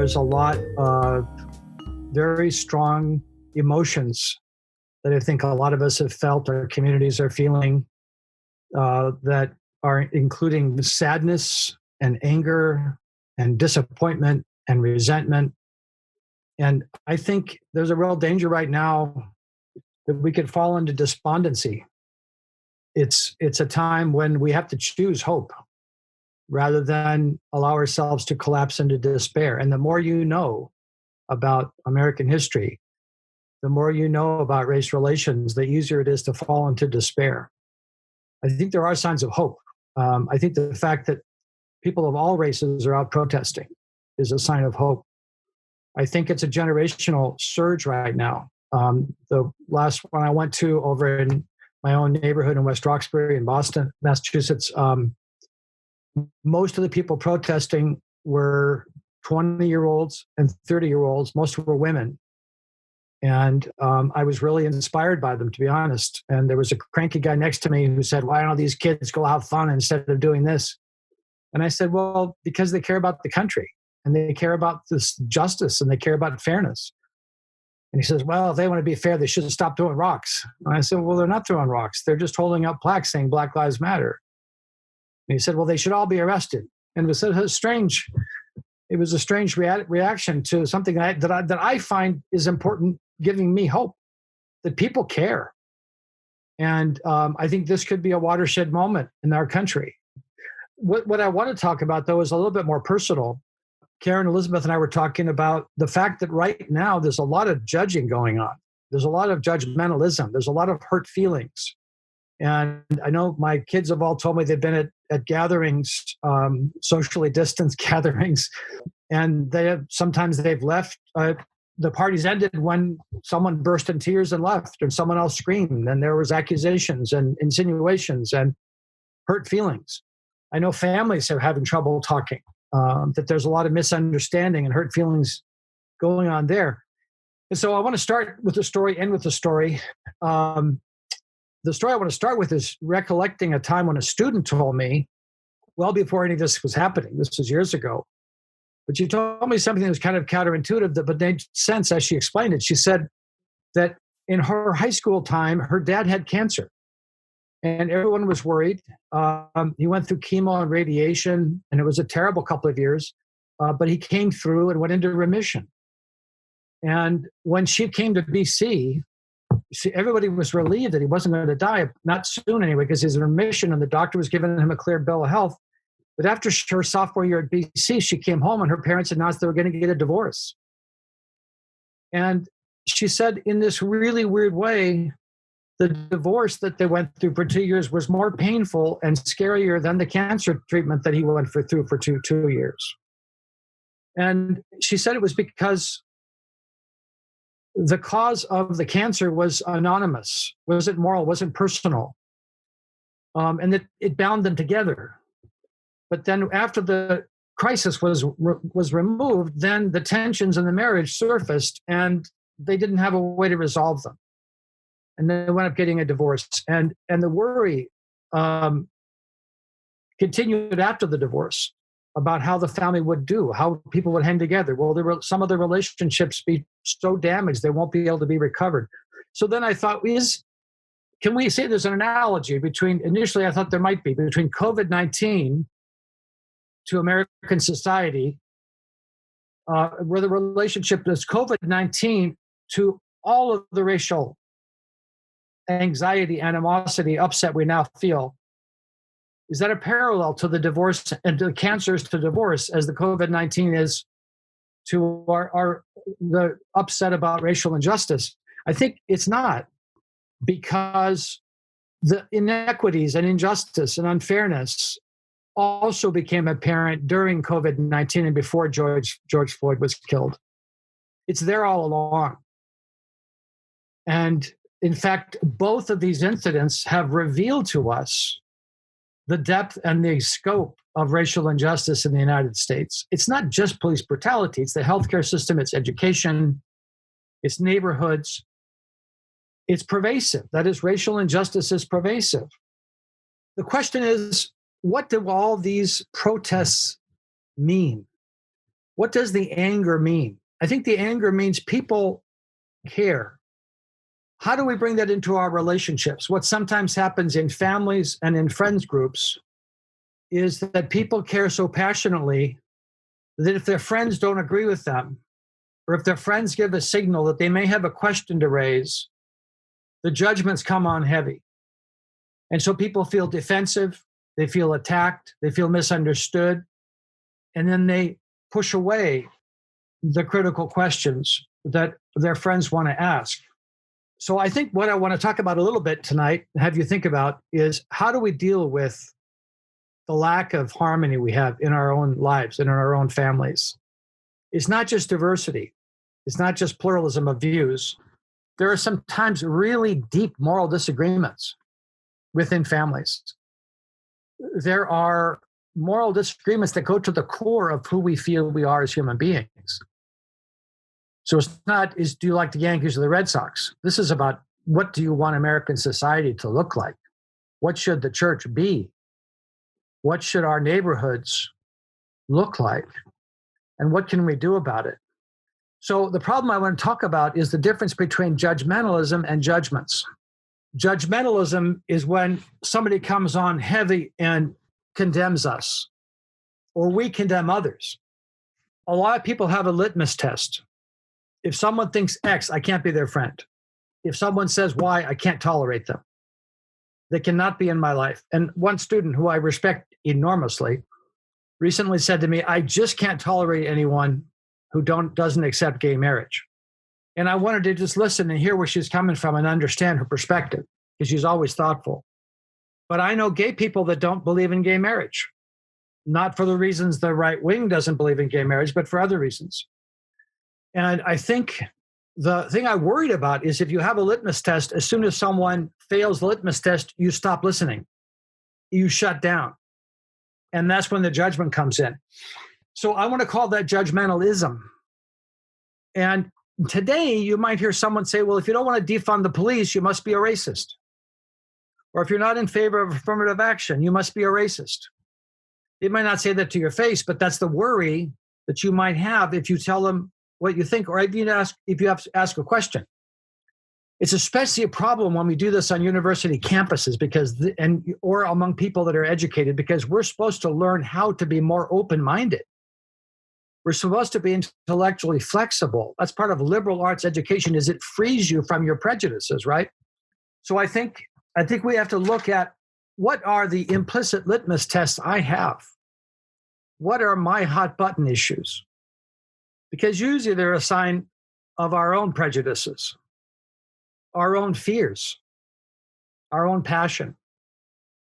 there's a lot of very strong emotions that I think a lot of us have felt, our communities are feeling, that are including sadness and anger and disappointment and resentment. And I think there's a real danger right now that we could fall into despondency. It's a time when we have to choose hope rather than allow ourselves to collapse into despair. And the more you know about American history, the more you know about race relations, the easier it is to fall into despair. I think there are signs of hope. I think the fact that people of all races are out protesting is a sign of hope. I think it's a generational surge right now. The last one I went to over in my own neighborhood in West Roxbury in Boston, Massachusetts, most of the people protesting were 20-year-olds and 30-year-olds. Most were women. And I was really inspired by them, to be honest. And there was a cranky guy next to me who said, "Why don't these kids go have fun instead of doing this?" And I said, well, because they care about the country and they care about this justice and they care about fairness. And he says, well, if they want to be fair, they should stop throwing rocks. And I said, well, they're not throwing rocks. They're just holding up plaques saying Black Lives Matter. And he said, well, they should all be arrested. And it was strange. It was a strange reaction to something that I find is important, giving me hope that people care. And I think this could be a watershed moment in our country. What I want to talk about, though, is a little bit more personal. Karen, Elizabeth, and I were talking about the fact that right now there's a lot of judging going on. There's a lot of judgmentalism. There's a lot of hurt feelings. And I know my kids have all told me they've been at gatherings, socially distanced gatherings, and sometimes they've left. The parties ended when someone burst in tears and left, and someone else screamed, and there was accusations and insinuations and hurt feelings. I know families are having trouble talking, that there's a lot of misunderstanding and hurt feelings going on there. And so I want to start with the story, end with the story. The story I want to start with is recollecting a time when a student told me, well before any of this was happening, this was years ago, but she told me something that was kind of counterintuitive, but made sense as she explained it. She said that in her high school time, her dad had cancer. And everyone was worried. He went through chemo and radiation, and it was a terrible couple of years. But he came through and went into remission. And when she came to BC, everybody was relieved that he wasn't going to die, not soon anyway, because he's in remission, and the doctor was giving him a clear bill of health. But after her sophomore year at BC, she came home, and her parents announced they were going to get a divorce. And she said, in this really weird way, the divorce that they went through for 2 years was more painful and scarier than the cancer treatment that he went through for two years. And she said it was because the cause of the cancer was anonymous, wasn't moral, wasn't personal, and that it bound them together. But then after the crisis was removed, then the tensions in the marriage surfaced, and they didn't have a way to resolve them. And they wound up getting a divorce. And the worry continued after the divorce about how the family would do, how people would hang together. Well, there were some of the relationships be so damaged they won't be able to be recovered. So then I thought, can we say there's an analogy initially I thought there might be, between COVID-19 to American society, where the relationship is COVID-19 to all of the racial anxiety, animosity, upset we now feel. Is that a parallel to the divorce and to the cancers to divorce as the COVID-19 is to the upset about racial injustice? I think it's not, because the inequities and injustice and unfairness also became apparent during COVID-19 and before George Floyd was killed. It's there all along. And in fact, both of these incidents have revealed to us the depth and the scope of racial injustice in the United States. It's not just police brutality. It's the healthcare system, it's education, it's neighborhoods. It's pervasive. That is, racial injustice is pervasive. The question is, what do all these protests mean? What does the anger mean? I think the anger means people care. How do we bring that into our relationships? What sometimes happens in families and in friends groups is that people care so passionately that if their friends don't agree with them, or if their friends give a signal that they may have a question to raise, the judgments come on heavy. And so people feel defensive, they feel attacked, they feel misunderstood, and then they push away the critical questions that their friends want to ask. So I think what I want to talk about a little bit tonight, have you think about, is how do we deal with the lack of harmony we have in our own lives and in our own families? It's not just diversity. It's not just pluralism of views. There are sometimes really deep moral disagreements within families. There are moral disagreements that go to the core of who we feel we are as human beings. So it's not, do you like the Yankees or the Red Sox? This is about, what do you want American society to look like? What should the church be? What should our neighborhoods look like? And what can we do about it? So the problem I want to talk about is the difference between judgmentalism and judgments. Judgmentalism is when somebody comes on heavy and condemns us, or we condemn others. A lot of people have a litmus test. If someone thinks X, I can't be their friend. If someone says Y, I can't tolerate them. They cannot be in my life. And one student who I respect enormously recently said to me, I just can't tolerate anyone who doesn't accept gay marriage. And I wanted to just listen and hear where she's coming from and understand her perspective, because she's always thoughtful. But I know gay people that don't believe in gay marriage, not for the reasons the right wing doesn't believe in gay marriage, but for other reasons. And I think the thing I worried about is if you have a litmus test, as soon as someone fails the litmus test, you stop listening. You shut down. And that's when the judgment comes in. So I want to call that judgmentalism. And today you might hear someone say, well, if you don't want to defund the police, you must be a racist. Or if you're not in favor of affirmative action, you must be a racist. They might not say that to your face, but that's the worry that you might have if you tell them what you think, or if you have to ask a question. It's especially a problem when we do this on university campuses or among people that are educated, because we're supposed to learn how to be more open-minded. We're supposed to be intellectually flexible. That's part of liberal arts education, is it frees you from your prejudices, right? So I think we have to look at, what are the implicit litmus tests I have? What are my hot button issues? Because usually they're a sign of our own prejudices, our own fears, our own passion.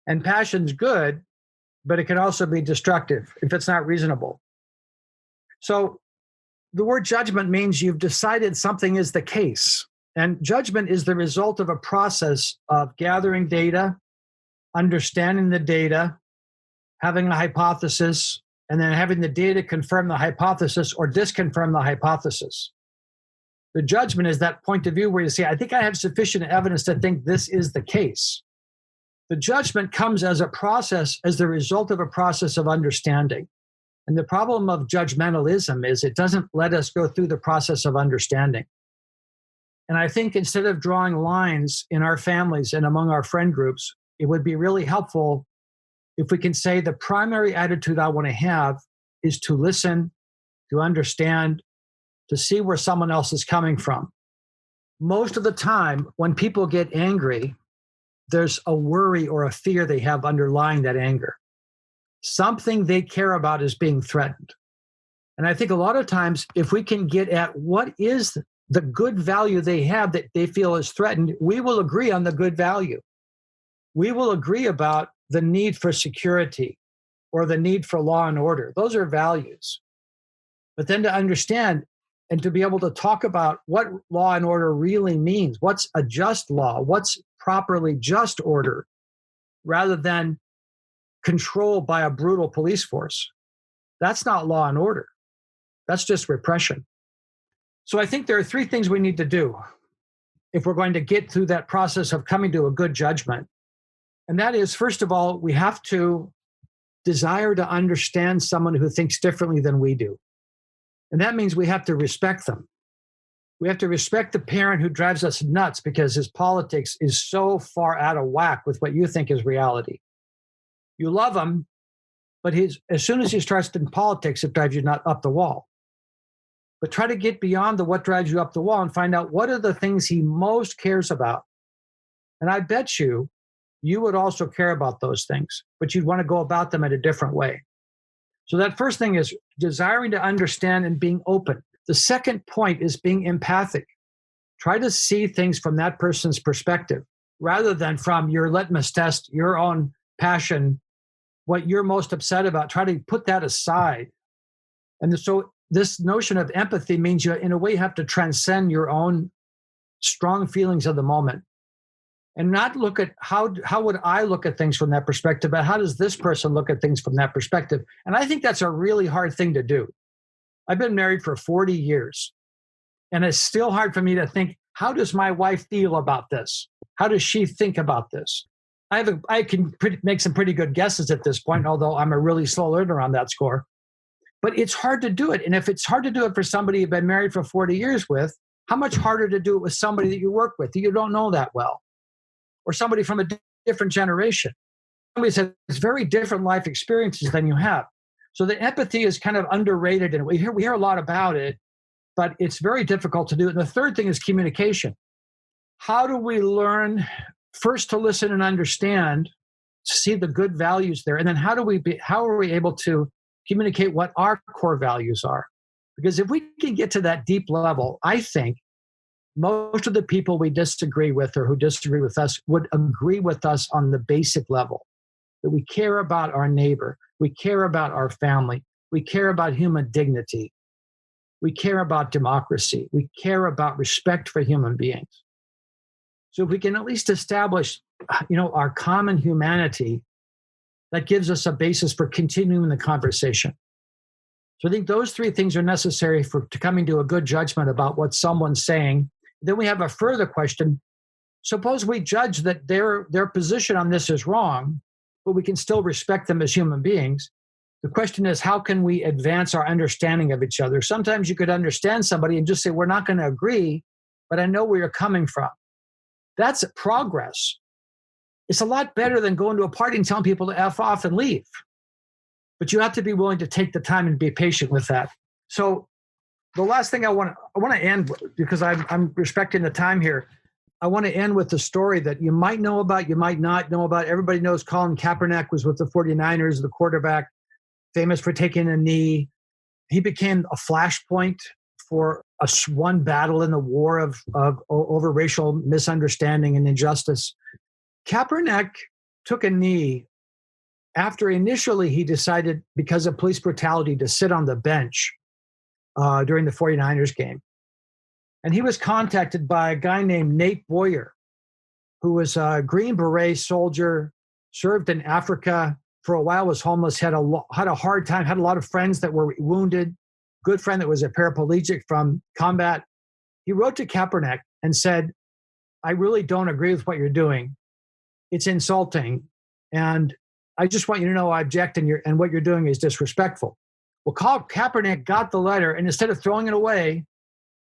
And passion's good, but it can also be destructive if it's not reasonable. So the word judgment means you've decided something is the case. And judgment is the result of a process of gathering data, understanding the data, having a hypothesis, and then having the data confirm the hypothesis or disconfirm the hypothesis. The judgment is that point of view where you say, I think I have sufficient evidence to think this is the case. The judgment comes as the result of a process of understanding. And the problem of judgmentalism is it doesn't let us go through the process of understanding. And I think instead of drawing lines in our families and among our friend groups, it would be really helpful if we can say the primary attitude I want to have is to listen, to understand, to see where someone else is coming from. Most of the time, when people get angry, there's a worry or a fear they have underlying that anger. Something they care about is being threatened. And I think a lot of times, if we can get at what is the good value they have that they feel is threatened, we will agree on the good value. We will agree about the need for security or the need for law and order. Those are values. But then to understand and to be able to talk about what law and order really means, what's a just law, what's properly just order, rather than control by a brutal police force. That's not law and order. That's just repression. So I think there are three things we need to do if we're going to get through that process of coming to a good judgment. And that is, first of all, we have to desire to understand someone who thinks differently than we do. And that means we have to respect them. We have to respect the parent who drives us nuts because his politics is so far out of whack with what you think is reality. You love him, but as soon as he starts in politics, it drives you not up the wall. But try to get beyond the what drives you up the wall and find out what are the things he most cares about. And I bet you would also care about those things, but you'd want to go about them in a different way. So that first thing is desiring to understand and being open. The second point is being empathic. Try to see things from that person's perspective rather than from your litmus test, your own passion, what you're most upset about. Try to put that aside. And so this notion of empathy means you, in a way, have to transcend your own strong feelings of the moment and not look at how would I look at things from that perspective, but how does this person look at things from that perspective? And I think that's a really hard thing to do. I've been married for 40 years, and it's still hard for me to think, how does my wife feel about this? How does she think about this? I can make some pretty good guesses at this point, although I'm a really slow learner on that score. But it's hard to do it. And if it's hard to do it for somebody you've been married for 40 years with, how much harder to do it with somebody that you work with that you don't know that well, or somebody from a different generation? Somebody says it's very different life experiences than you have. So the empathy is kind of underrated, and we hear a lot about it, but it's very difficult to do. And the third thing is communication. How do we learn first to listen and understand, to see the good values there, and then how are we able to communicate what our core values are? Because if we can get to that deep level, I think most of the people we disagree with or who disagree with us would agree with us on the basic level, that we care about our neighbor, we care about our family, we care about human dignity, we care about democracy, we care about respect for human beings. So if we can at least establish, our common humanity, that gives us a basis for continuing the conversation. So I think those three things are necessary to coming to a good judgment about what someone's saying. Then we have a further question. Suppose we judge that their position on this is wrong, but we can still respect them as human beings. The question is, how can we advance our understanding of each other? Sometimes you could understand somebody and just say, we're not going to agree, but I know where you're coming from. That's progress. It's a lot better than going to a party and telling people to F off and leave. But you have to be willing to take the time and be patient with that. So the last thing I want to end, because I'm respecting the time here, I want to end with the story that you might know about, you might not know about. Everybody knows Colin Kaepernick was with the 49ers, the quarterback, famous for taking a knee. He became a flashpoint for one battle in the war of over racial misunderstanding and injustice. Kaepernick took a knee after initially he decided, because of police brutality, to sit on the bench during the 49ers game. And he was contacted by a guy named Nate Boyer, who was a Green Beret soldier, served in Africa for a while, was homeless, had a hard time, had a lot of friends that were wounded, good friend that was a paraplegic from combat. He wrote to Kaepernick and said, I really don't agree with what you're doing. It's insulting. And I just want you to know I object, and what you're doing is disrespectful. Well, Kaepernick got the letter, and instead of throwing it away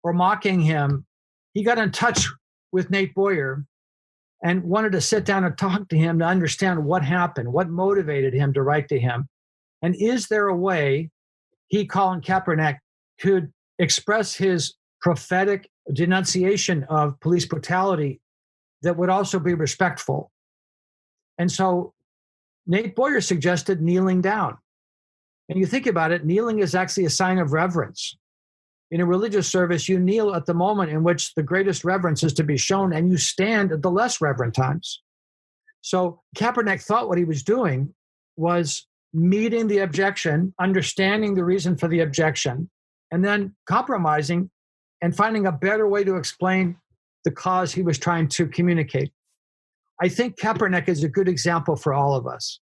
or mocking him, he got in touch with Nate Boyer and wanted to sit down and talk to him to understand what happened, what motivated him to write to him. And is there a way Colin Kaepernick, could express his prophetic denunciation of police brutality that would also be respectful? And so Nate Boyer suggested kneeling down. And you think about it, kneeling is actually a sign of reverence. In a religious service, you kneel at the moment in which the greatest reverence is to be shown, and you stand at the less reverent times. So Kaepernick thought what he was doing was meeting the objection, understanding the reason for the objection, and then compromising and finding a better way to explain the cause he was trying to communicate. I think Kaepernick is a good example for all of us.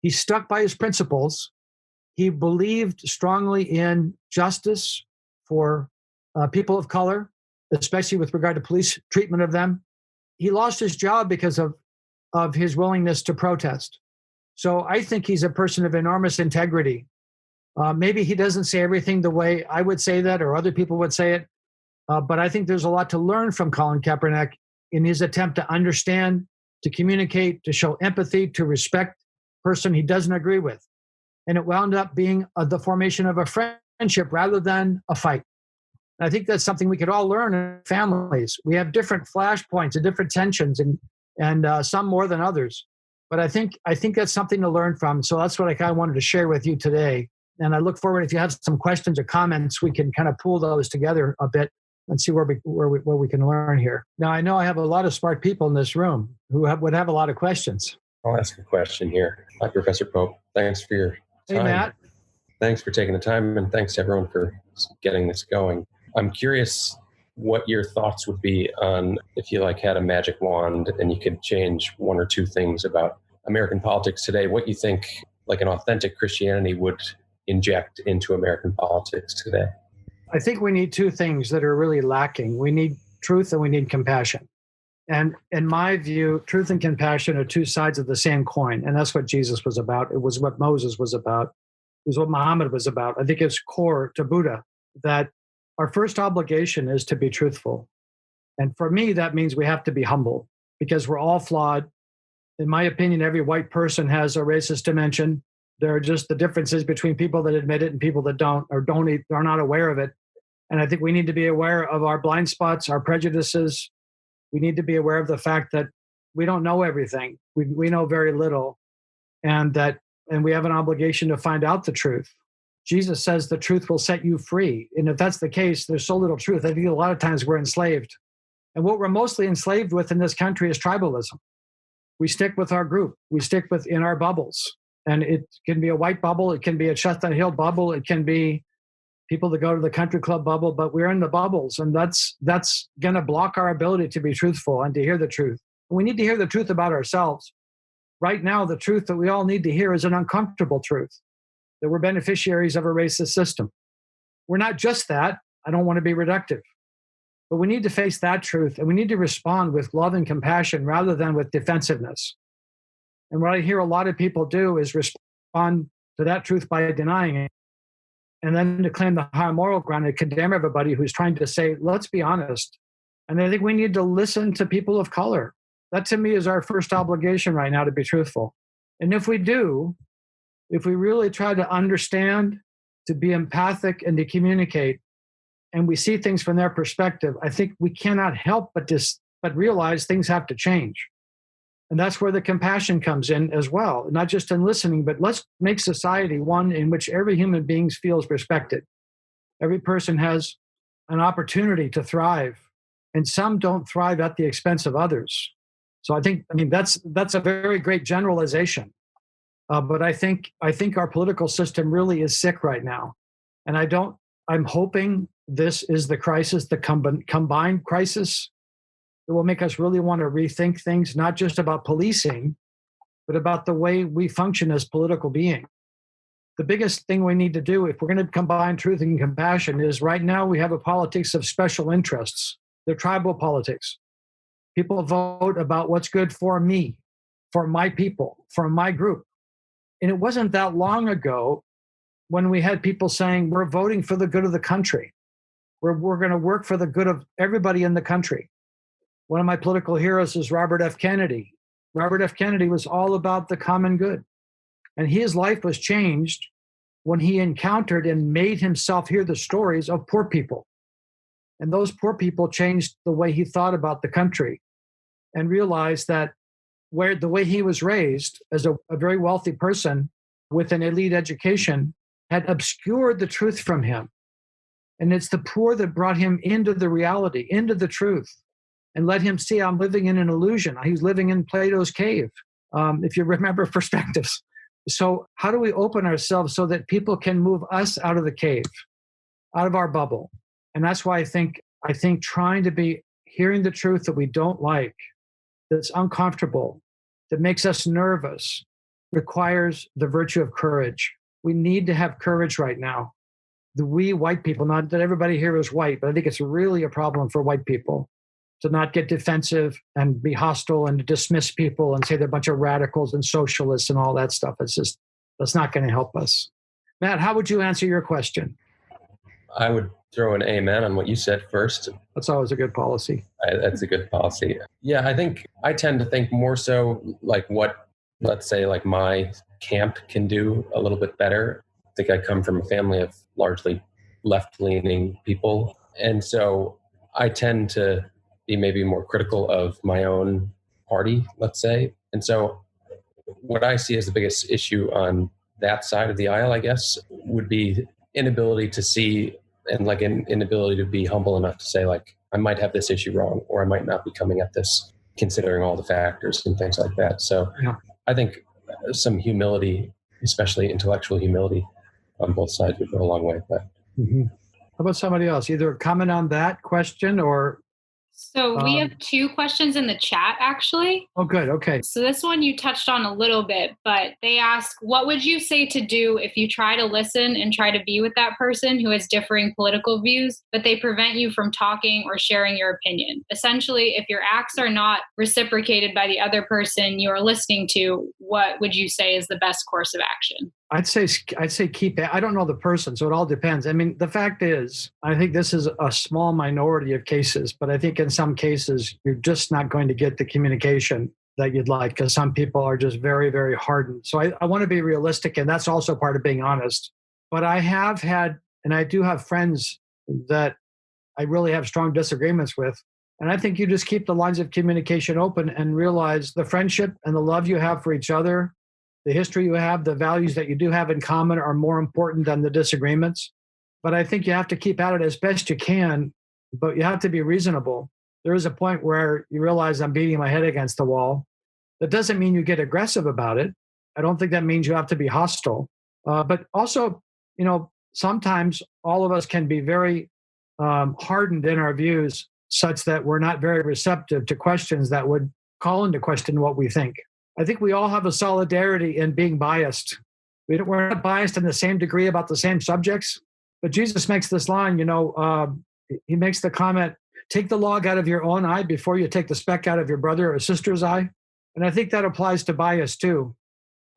He stuck by his principles. He believed strongly in justice for people of color, especially with regard to police treatment of them. He lost his job because of his willingness to protest. So I think he's a person of enormous integrity. Maybe he doesn't say everything the way I would say that or other people would say it. But I think there's a lot to learn from Colin Kaepernick in his attempt to understand, to communicate, to show empathy, to respect the person he doesn't agree with. And it wound up being the formation of a friendship rather than a fight. And I think that's something we could all learn in families. We have different flashpoints and different tensions, and some more than others. But I think that's something to learn from. So that's what I kind of wanted to share with you today. And I look forward, if you have some questions or comments, we can kind of pool those together a bit and see where we can learn here. Now, I know I have a lot of smart people in this room who would have a lot of questions. I'll ask a question here. Hi, Professor Pope. Thanks for your time. Hey, Matt. Thanks for taking the time, and thanks to everyone for getting this going. I'm curious what your thoughts would be on if you had a magic wand and you could change one or two things about American politics today, what you think an authentic Christianity would inject into American politics today. I think we need two things that are really lacking. We need truth and we need compassion. And in my view, truth and compassion are two sides of the same coin. And that's what Jesus was about. It was what Moses was about. It was what Muhammad was about. I think it's core to Buddha that our first obligation is to be truthful. And for me, that means we have to be humble because we're all flawed. In my opinion, every white person has a racist dimension. There are just the differences between people that admit it and people that don't or are not aware of it. And I think we need to be aware of our blind spots, our prejudices. We need to be aware of the fact that we don't know everything. We know very little, and we have an obligation to find out the truth. Jesus says the truth will set you free. And if that's the case, there's so little truth. I think a lot of times we're enslaved. And what we're mostly enslaved with in this country is tribalism. We stick with our group. We stick in our bubbles. And it can be a white bubble. It can be a Chestnut Hill bubble. It can be people that go to the country club bubble, but we're in the bubbles. And that's going to block our ability to be truthful and to hear the truth. We need to hear the truth about ourselves. Right now, the truth that we all need to hear is an uncomfortable truth, that we're beneficiaries of a racist system. We're not just that. I don't want to be reductive. But we need to face that truth, and we need to respond with love and compassion rather than with defensiveness. And what I hear a lot of people do is respond to that truth by denying it, and then to claim the high moral ground and condemn everybody who's trying to say, let's be honest. And I think we need to listen to people of color. That to me is our first obligation right now, to be truthful. And if we do, if we really try to understand, to be empathic and to communicate, and we see things from their perspective, I think we cannot help but realize things have to change. And that's where the compassion comes in as well, not just in listening, but let's make society one in which every human being feels respected. Every person has an opportunity to thrive, and some don't thrive at the expense of others. So that's a very great generalization. But I think our political system really is sick right now. And I'm hoping this is the crisis, the combined crisis, that will make us really want to rethink things, not just about policing, but about the way we function as political beings. The biggest thing we need to do, if we're going to combine truth and compassion, is right now we have a politics of special interests. They're tribal politics. People vote about what's good for me, for my people, for my group. And it wasn't that long ago when we had people saying, we're voting for the good of the country. We're going to work for the good of everybody in the country. One of my political heroes is Robert F. Kennedy. Robert F. Kennedy was all about the common good. And his life was changed when he encountered and made himself hear the stories of poor people. And those poor people changed the way he thought about the country and realized that the way he was raised as a very wealthy person with an elite education had obscured the truth from him. And it's the poor that brought him into the reality, into the truth, and let him see, I'm living in an illusion. He was living in Plato's cave, if you remember perspectives. So how do we open ourselves so that people can move us out of the cave, out of our bubble? And that's why I think trying to be hearing the truth that we don't like, that's uncomfortable, that makes us nervous, requires the virtue of courage. We need to have courage right now. We white people, not that everybody here is white, but I think it's really a problem for white people to not get defensive and be hostile and to dismiss people and say they're a bunch of radicals and socialists and all that stuff. That's not going to help us. Matt, how would you answer your question? I would throw an amen on what you said first. That's always a good policy. That's a good policy. Yeah, I think I tend to think more so like what, let's say, like my camp can do a little bit better. I think I come from a family of largely left-leaning people. And so I tend to be maybe more critical of my own party, let's say. And so what I see as the biggest issue on that side of the aisle, I guess, would be inability to see and like an inability to be humble enough to say, like, I might have this issue wrong, or I might not be coming at this considering all the factors and things like that. So Yeah. I think some humility, especially intellectual humility on both sides, would go a long way. But How about somebody else? Either comment on that question or... So we have 2 questions in the chat, actually. Oh, good. Okay. So this one you touched on a little bit, but they ask, what would you say to do if you try to listen and try to be with that person who has differing political views, but they prevent you from talking or sharing your opinion? Essentially, if your acts are not reciprocated by the other person you are listening to, what would you say is the best course of action? I'd say keep it. I don't know the person, so it all depends. I mean, the fact is, I think this is a small minority of cases, but I think in some cases, you're just not going to get the communication that you'd like because some people are just very, very hardened. So I want to be realistic, and that's also part of being honest. But I have had, and I do have friends that I really have strong disagreements with. And I think you just keep the lines of communication open and realize the friendship and the love you have for each other, the history you have, the values that you do have in common are more important than the disagreements. But I think you have to keep at it as best you can, but you have to be reasonable. There is a point where you realize I'm beating my head against the wall. That doesn't mean you get aggressive about it. I don't think that means you have to be hostile. But also, sometimes all of us can be very hardened in our views such that we're not very receptive to questions that would call into question what we think. I think we all have a solidarity in being biased. We're not biased in the same degree about the same subjects, but Jesus makes this line, he makes the comment, take the log out of your own eye before you take the speck out of your brother or sister's eye. And I think that applies to bias too.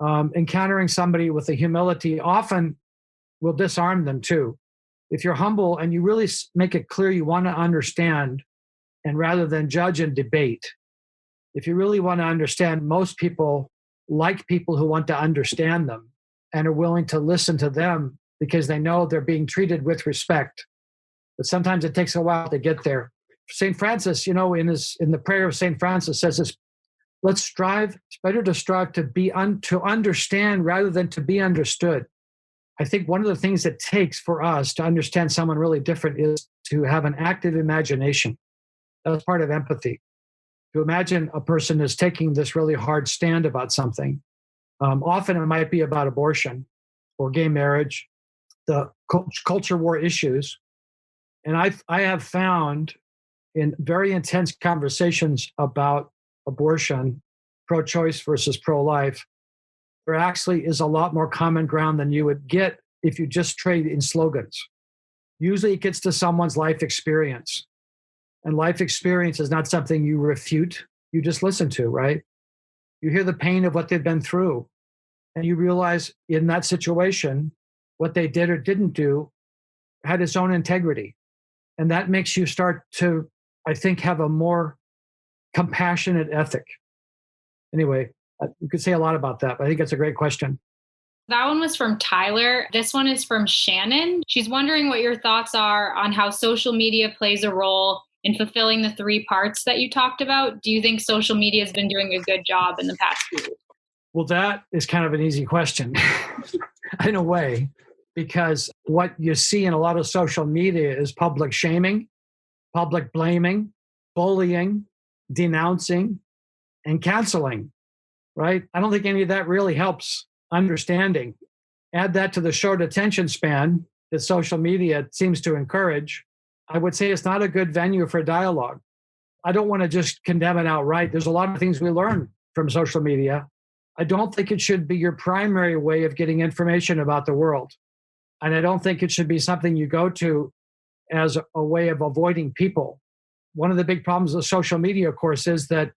Encountering somebody with a humility often will disarm them too. If you're humble and you really make it clear you want to understand, and rather than judge and debate, if you really want to understand, most people like people who want to understand them and are willing to listen to them because they know they're being treated with respect. But sometimes it takes a while to get there. St. Francis, in the prayer of St. Francis says this, let's strive, it's better to strive to understand rather than to be understood. I think one of the things it takes for us to understand someone really different is to have an active imagination. That's part of empathy. To imagine a person is taking this really hard stand about something. Often it might be about abortion or gay marriage, the culture war issues. And I have found in very intense conversations about abortion, pro-choice versus pro-life, there actually is a lot more common ground than you would get if you just trade in slogans. Usually it gets to someone's life experience. And life experience is not something you refute, you just listen to, right? You hear the pain of what they've been through, and you realize in that situation, what they did or didn't do had its own integrity. And that makes you start to, I think, have a more compassionate ethic. Anyway, you could say a lot about that, but I think that's a great question. That one was from Tyler. This one is from Shannon. She's wondering what your thoughts are on how social media plays a role in fulfilling the 3 parts that you talked about. Do you think social media has been doing a good job in the past few years? Well, that is kind of an easy question in a way, because what you see in a lot of social media is public shaming, public blaming, bullying, denouncing, and canceling, right? I don't think any of that really helps understanding. Add that to the short attention span that social media seems to encourage. I would say it's not a good venue for dialogue. I don't want to just condemn it outright. There's a lot of things we learn from social media. I don't think it should be your primary way of getting information about the world. And I don't think it should be something you go to as a way of avoiding people. One of the big problems with social media, of course, is that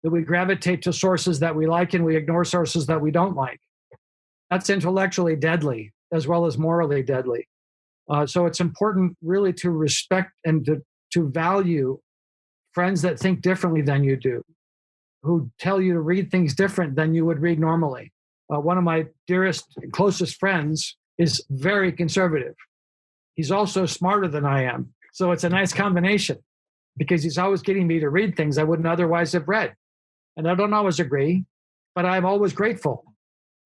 we gravitate to sources that we like and we ignore sources that we don't like. That's intellectually deadly. as well as morally deadly. So it's important really to respect and to value friends that think differently than you do, who tell you to read things different than you would read normally. One of my dearest, closest friends is very conservative. He's also smarter than I am. So it's a nice combination because he's always getting me to read things I wouldn't otherwise have read. And I don't always agree, but I'm always grateful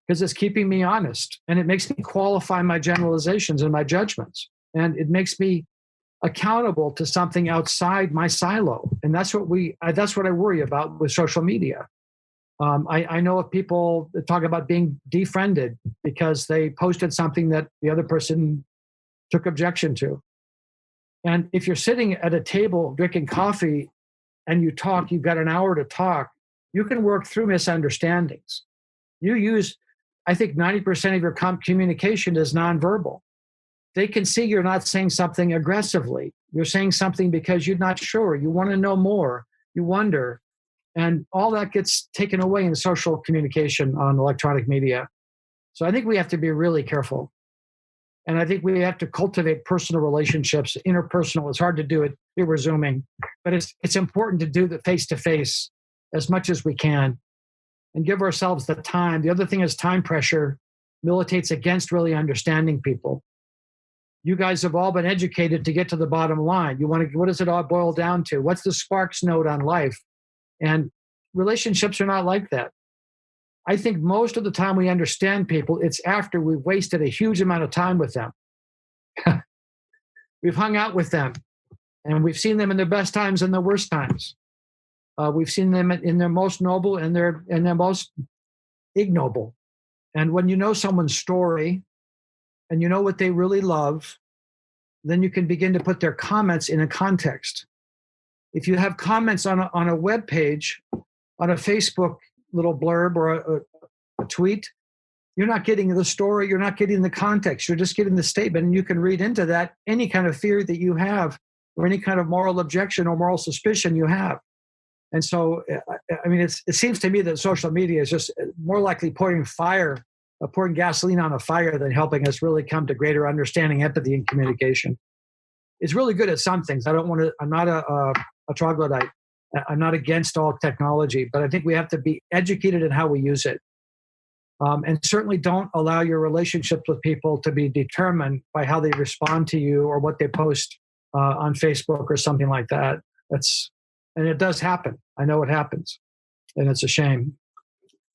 because it's keeping me honest and it makes me qualify my generalizations and my judgments. And it makes me accountable to something outside my silo. And that's what I worry about with social media. I know of people that talk about being defriended because they posted something that the other person took objection to. And if you're sitting at a table drinking coffee and you talk, you've got an hour to talk, you can work through misunderstandings. I think 90% of your communication is nonverbal. They can see you're not saying something aggressively. You're saying something because you're not sure. You want to know more. You wonder. And all that gets taken away in social communication on electronic media. So I think we have to be really careful. And I think we have to cultivate personal relationships, interpersonal. It's hard to do it. We're Zooming. But it's important to do the face-to-face as much as we can and give ourselves the time. The other thing is time pressure militates against really understanding people. You guys have all been educated to get to the bottom line. What does it all boil down to? What's the Sparks note on life? And relationships are not like that. I think most of the time we understand people, it's after we've wasted a huge amount of time with them. We've hung out with them, and we've seen them in their best times and their worst times. We've seen them in their most noble and their most ignoble. And when you know someone's story and you know what they really love, then you can begin to put their comments in a context. If you have comments on a web page, on a Facebook little blurb or a tweet, you're not getting the story, you're not getting the context, you're just getting the statement, and you can read into that any kind of fear that you have or any kind of moral objection or moral suspicion you have. And so, I mean, it seems to me that social media is just more likely pouring gasoline on a fire than helping us really come to greater understanding, empathy, and communication. It's really good at some things. I'm not a troglodyte. I'm not against all technology, but I think we have to be educated in how we use it. And certainly don't allow your relationships with people to be determined by how they respond to you or what they post on Facebook or something like that. And it does happen. I know it happens, and it's a shame.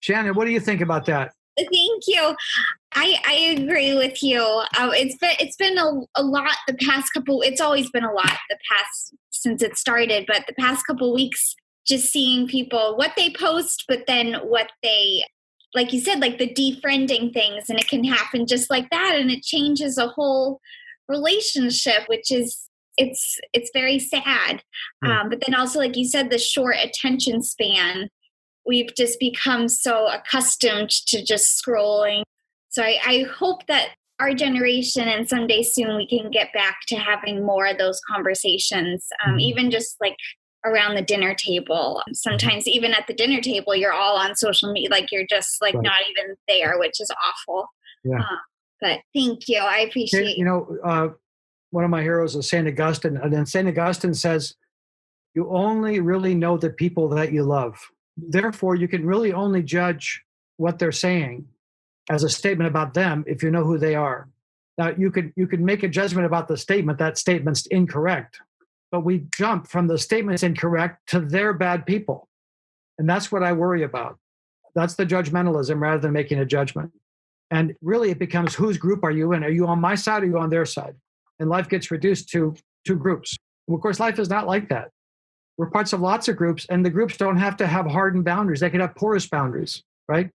Shannon, what do you think about that? Thank you. I agree with you. It's been a lot the past couple. It's always been a lot since it started, but the past couple weeks, just seeing people what they post, but then what they, like you said, like the defriending things, and it can happen just like that, and it changes a whole relationship, which is it's very sad. But then also, like you said, the short attention span. We've just become so accustomed to just scrolling. So I hope that our generation and someday soon we can get back to having more of those conversations, even just like around the dinner table. Sometimes even at the dinner table, you're all on social media, like you're just like right. Not even there, which is awful. Yeah. But thank you. I appreciate it. One of my heroes is St. Augustine. And then St. Augustine says, you only really know the people that you love. Therefore, you can really only judge what they're saying as a statement about them if you know who they are. Now, you could make a judgment about the statement. That statement's incorrect. But we jump from the statement's incorrect to they're bad people. And that's what I worry about. That's the judgmentalism rather than making a judgment. And really, it becomes whose group are you in? Are you on my side or are you on their side? And life gets reduced to two groups. And of course, life is not like that. We're parts of lots of groups, and the groups don't have to have hardened boundaries. They can have porous boundaries, right?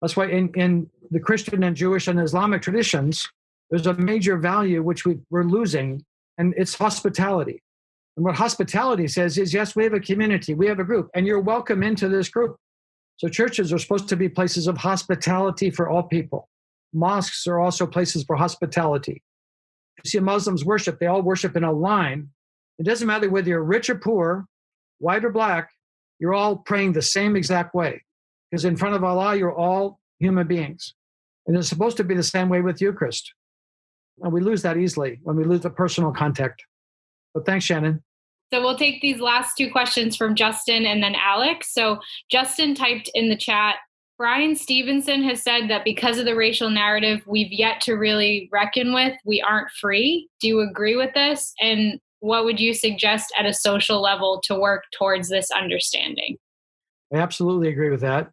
That's why in the Christian and Jewish and Islamic traditions, there's a major value which we're losing, and it's hospitality. And what hospitality says is, yes, we have a community, we have a group, and you're welcome into this group. So churches are supposed to be places of hospitality for all people. Mosques are also places for hospitality. You see Muslims worship, they all worship in a line. It doesn't matter whether you're rich or poor, white or black, you're all praying the same exact way. Because in front of Allah, you're all human beings. And it's supposed to be the same way with Eucharist. And we lose that easily when we lose the personal contact. But thanks, Shannon. So we'll take these last two questions from Justin and then Alex. So Justin typed in the chat, Brian Stevenson has said that because of the racial narrative we've yet to really reckon with, we aren't free. Do you agree with this? And what would you suggest at a social level to work towards this understanding? I absolutely agree with that.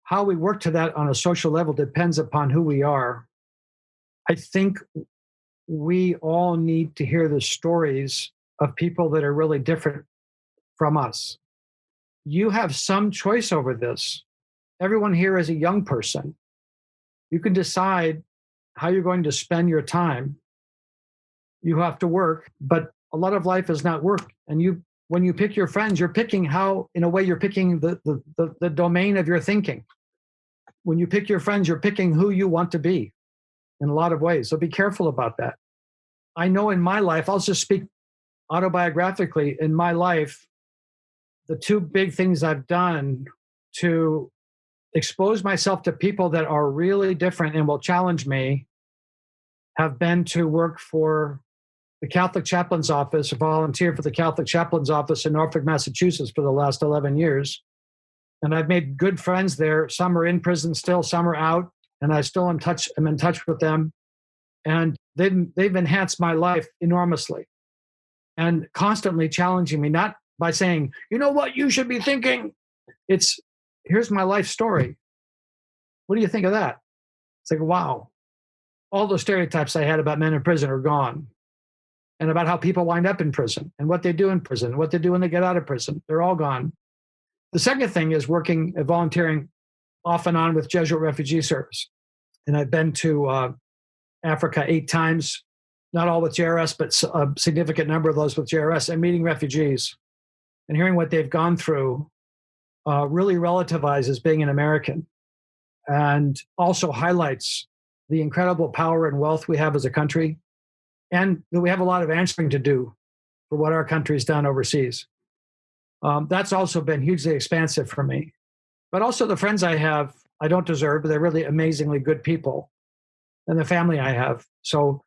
How we work to that on a social level depends upon who we are. I think we all need to hear the stories of people that are really different from us. You have some choice over this. Everyone here is a young person. You can decide how you're going to spend your time. You have to work, but a lot of life is not work. And when you pick your friends, you're picking how, in a way, you're picking the domain of your thinking. When you pick your friends, you're picking who you want to be in a lot of ways. So be careful about that. I know in my life, I'll just speak autobiographically, in my life, the two big things I've done to expose myself to people that are really different and will challenge me have been to work for the Catholic Chaplain's Office, volunteer for the Catholic Chaplain's Office in Norfolk, Massachusetts for the last 11 years. And I've made good friends there. Some are in prison still, some are out, and I'm in touch with them. And they've enhanced my life enormously and constantly challenging me, not by saying, you know what you should be thinking. It's, here's my life story. What do you think of that? It's like, wow. All the stereotypes I had about men in prison are gone. And about how people wind up in prison and what they do in prison, what they do when they get out of prison. They're all gone. The second thing is working and volunteering off and on with Jesuit Refugee Service. And I've been to Africa 8 times, not all with JRS, but a significant number of those with JRS, and meeting refugees and hearing what they've gone through really relativizes being an American and also highlights the incredible power and wealth we have as a country, and that we have a lot of answering to do for what our country's done overseas. That's also been hugely expansive for me. But also the friends I have, I don't deserve, but they're really amazingly good people, and the family I have. So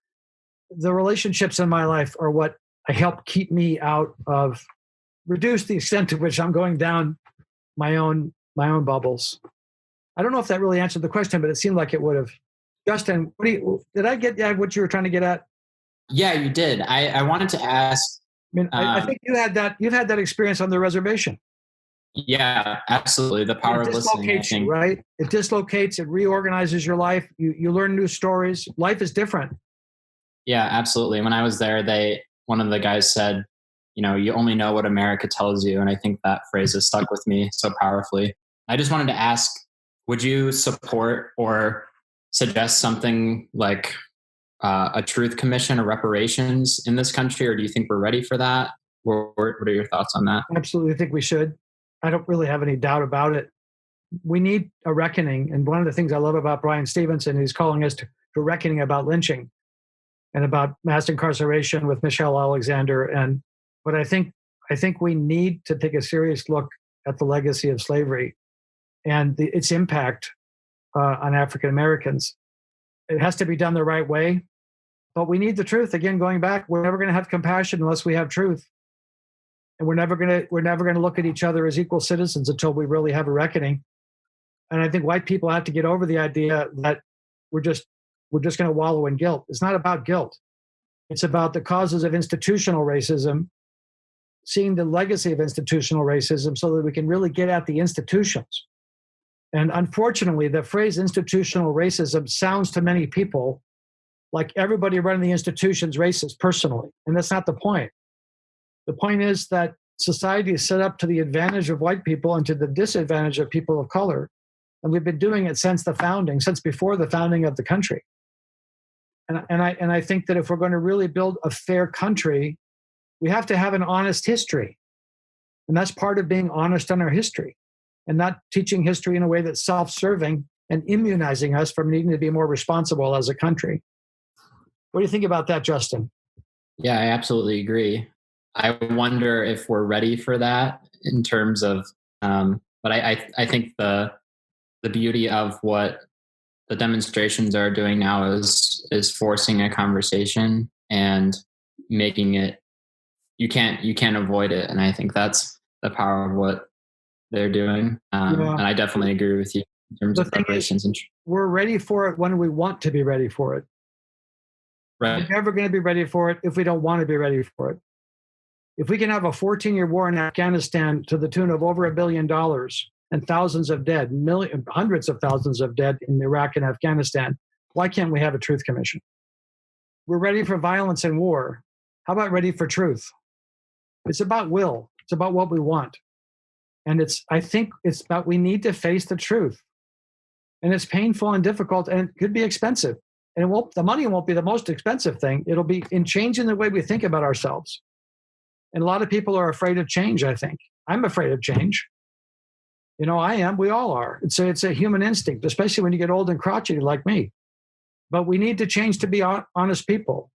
the relationships in my life are what help keep me out of, reduce the extent to which I'm going down my own bubbles. I don't know if that really answered the question, but it seemed like it would have. Justin, did I get what you were trying to get at? Yeah, you did. I wanted to ask. I think you've had that experience on the reservation. Yeah, absolutely. The power of listening, I think. Right? It dislocates, it reorganizes your life. You learn new stories. Life is different. Yeah, absolutely. When I was there, one of the guys said, you only know what America tells you. And I think that phrase has stuck with me so powerfully. I just wanted to ask, would you support or suggest something like a truth commission or reparations in this country, or do you think we're ready for that? What are your thoughts on that? I absolutely think we should. I don't really have any doubt about it. We need a reckoning. And one of the things I love about Brian Stevenson, he's calling us to reckoning about lynching and about mass incarceration with Michelle Alexander. But I think we need to take a serious look at the legacy of slavery and its impact on African Americans. It has to be done the right way, but we need the truth. Again, going back, we're never going to have compassion unless we have truth, and we're never going to look at each other as equal citizens until we really have a reckoning. And I think white people have to get over the idea that we're just going to wallow in guilt. It's not about guilt. It's about the causes of institutional racism, seeing the legacy of institutional racism so that we can really get at the institutions. And unfortunately, the phrase institutional racism sounds to many people like everybody running the institution's racist personally. And that's not the point. The point is that society is set up to the advantage of white people and to the disadvantage of people of color. And we've been doing it since before the founding of the country. And I think that if we're going to really build a fair country, we have to have an honest history. And that's part of being honest on our history and not teaching history in a way that's self-serving and immunizing us from needing to be more responsible as a country. What do you think about that, Justin? Yeah, I absolutely agree. I wonder if we're ready for that in terms of, but I think the beauty of what the demonstrations are doing now is forcing a conversation and making it, you can't avoid it. And I think that's the power of what they're doing. And I definitely agree with you in terms of preparations. We're ready for it when we want to be ready for it. Right. We're never going to be ready for it if we don't want to be ready for it. If we can have a 14-year war in Afghanistan to the tune of over $1 billion and thousands of dead, hundreds of thousands of dead in Iraq and Afghanistan, why can't we have a truth commission? We're ready for violence and war. How about ready for truth? It's about will. It's about what we want. And I think it's about we need to face the truth. And it's painful and difficult, and it could be expensive. And the money won't be the most expensive thing. It'll be in changing the way we think about ourselves. And a lot of people are afraid of change, I think. I'm afraid of change. I am. We all are. It's a human instinct, especially when you get old and crotchety like me. But we need to change to be honest people,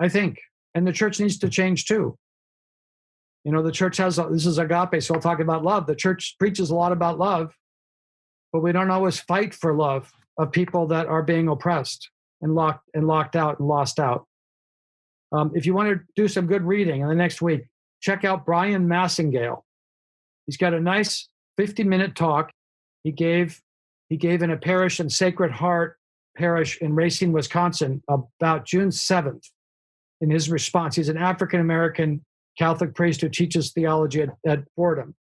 I think. And the church needs to change too. The church this is Agape, so I'll talk about love. The church preaches a lot about love, but we don't always fight for love of people that are being oppressed and locked out and lost out. If you want to do some good reading in the next week, check out Brian Massingale. He's got a nice 50-minute talk he gave in a parish in Sacred Heart Parish in Racine, Wisconsin, about June 7th. In his response, he's an African-American Catholic priest who teaches theology at Fordham.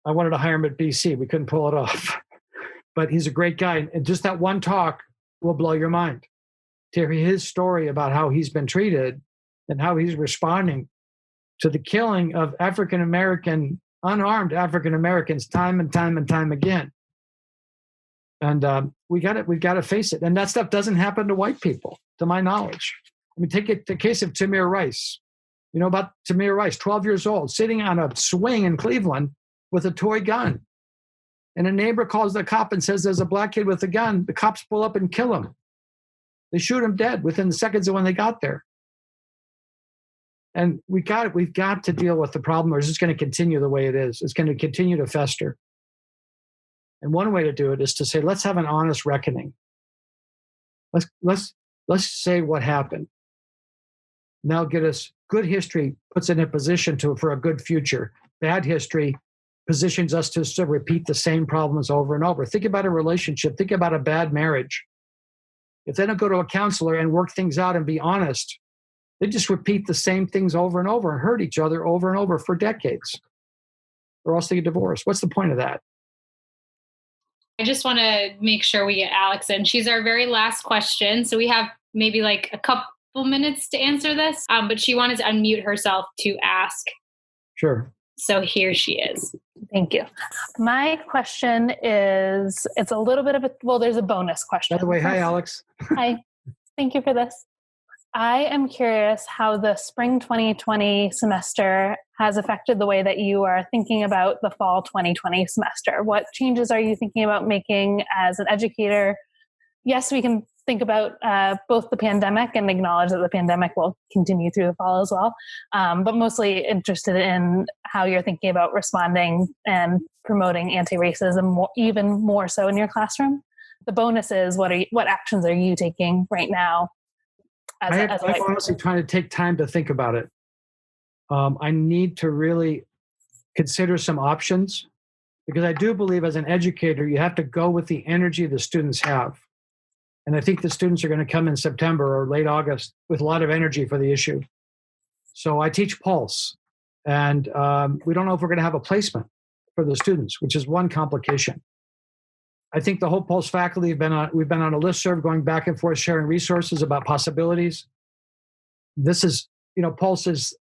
I wanted to hire him at BC. We couldn't pull it off. But he's a great guy. And just that one talk will blow your mind. To hear his story about how he's been treated and how he's responding to the killing of unarmed African Americans time and time and time again. And we've got to face it. And that stuff doesn't happen to white people, to my knowledge. I mean, take the case of Tamir Rice. You know about Tamir Rice, 12 years old, sitting on a swing in Cleveland with a toy gun. And a neighbor calls the cop and says, there's a black kid with a gun. The cops pull up and kill him. They shoot him dead within seconds of when they got there. And we've got to deal with the problem, or it's just going to continue the way it is. It's going to continue to fester. And one way to do it is to say, let's have an honest reckoning. Let's say what happened. Now get us good history, puts it in a position for a good future. Bad history positions us to repeat the same problems over and over. Think about a relationship. Think about a bad marriage. If they don't go to a counselor and work things out and be honest, they just repeat the same things over and over and hurt each other over and over for decades. Or else they get divorced. What's the point of that? I just want to make sure we get Alex in. She's our very last question. So we have maybe like a couple minutes to answer this, but she wanted to unmute herself to ask. Sure. So here she is. Thank you. My question is, it's a little bit of there's a bonus question. By the way, hi, Alex. Hi. Thank you for this. I am curious how the spring 2020 semester has affected the way that you are thinking about the fall 2020 semester. What changes are you thinking about making as an educator? Yes, we can think about both the pandemic and acknowledge that the pandemic will continue through the fall as well. But mostly interested in how you're thinking about responding and promoting anti-racism, even more so in your classroom. The bonus is, what actions are you taking right now? I'm honestly trying to take time to think about it. I need to really consider some options, because I do believe as an educator, you have to go with the energy the students have. And I think the students are going to come in September or late August with a lot of energy for the issue. So I teach Pulse, and we don't know if we're going to have a placement for the students, which is one complication. I think the whole Pulse faculty we've been on a listserv going back and forth, sharing resources about possibilities. This is, Pulse is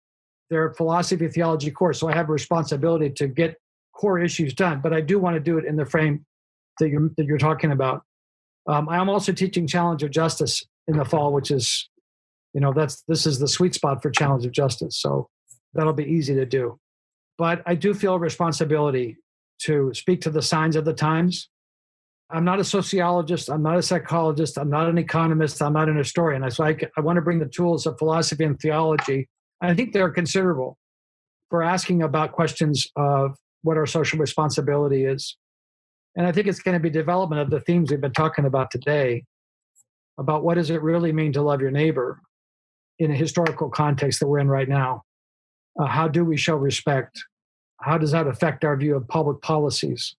their philosophy theology course, so I have a responsibility to get core issues done, but I do want to do it in the frame that you're talking about. I am also teaching Challenge of Justice in the fall, which is, this is the sweet spot for Challenge of Justice. So that'll be easy to do. But I do feel a responsibility to speak to the signs of the times. I'm not a sociologist. I'm not a psychologist. I'm not an economist. I'm not an historian. So I want to bring the tools of philosophy and theology. I think they're considerable for asking about questions of what our social responsibility is. And I think it's going to be development of the themes we've been talking about today, about what does it really mean to love your neighbor in a historical context that we're in right now. How do we show respect? How does that affect our view of public policies?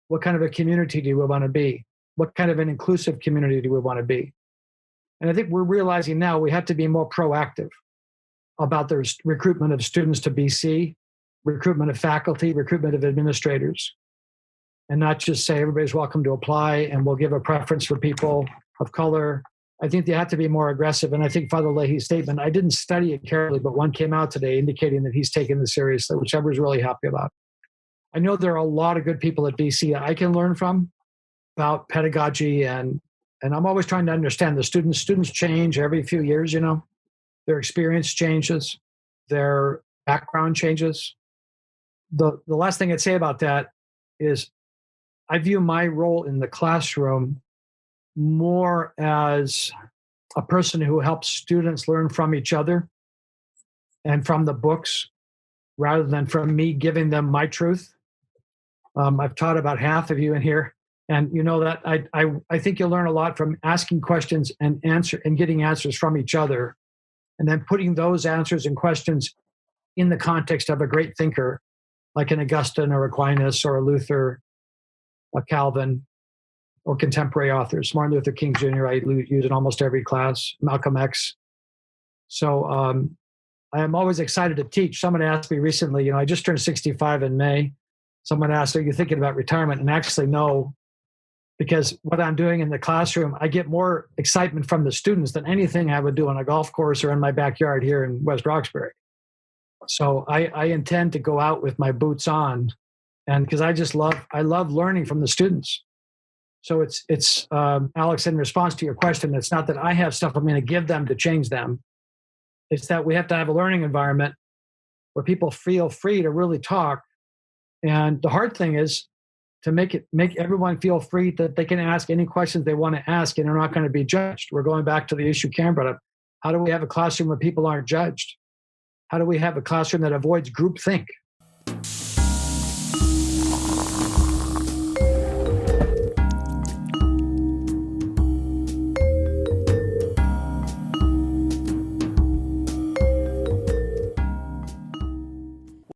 What kind of a community do we want to be? What kind of an inclusive community do we want to be? And I think we're realizing now we have to be more proactive about the recruitment of students to BC, recruitment of faculty, recruitment of administrators, and not just say everybody's welcome to apply and we'll give a preference for people of color. I think they have to be more aggressive. And I think Father Leahy's statement, I didn't study it carefully, but one came out today indicating that he's taken this seriously, which I was really happy about. I know there are a lot of good people at BC I can learn from about pedagogy, and I'm always trying to understand the students. Students change every few years, their experience changes, their background changes. The last thing I'd say about that is I view my role in the classroom more as a person who helps students learn from each other and from the books rather than from me giving them my truth. I've taught about half of you in here, and you know that I think you'll learn a lot from asking questions and getting answers from each other, and then putting those answers and questions in the context of a great thinker like an Augustine or Aquinas or a Luther, a Calvin, or contemporary authors. Martin Luther King Jr. I use in almost every class, Malcolm X. So I am always excited to teach. Someone asked me recently, I just turned 65 in May. Someone asked, are you thinking about retirement? And actually, no, because what I'm doing in the classroom, I get more excitement from the students than anything I would do on a golf course or in my backyard here in West Roxbury. So I intend to go out with my boots on, and because I love learning from the students. So it's Alex, in response to your question, it's not that I have stuff I'm going to give them to change them. It's that we have to have a learning environment where people feel free to really talk. And the hard thing is to make everyone feel free that they can ask any questions they want to ask and they're not going to be judged. We're going back to the issue Cam brought up. How do we have a classroom where people aren't judged? How do we have a classroom that avoids groupthink?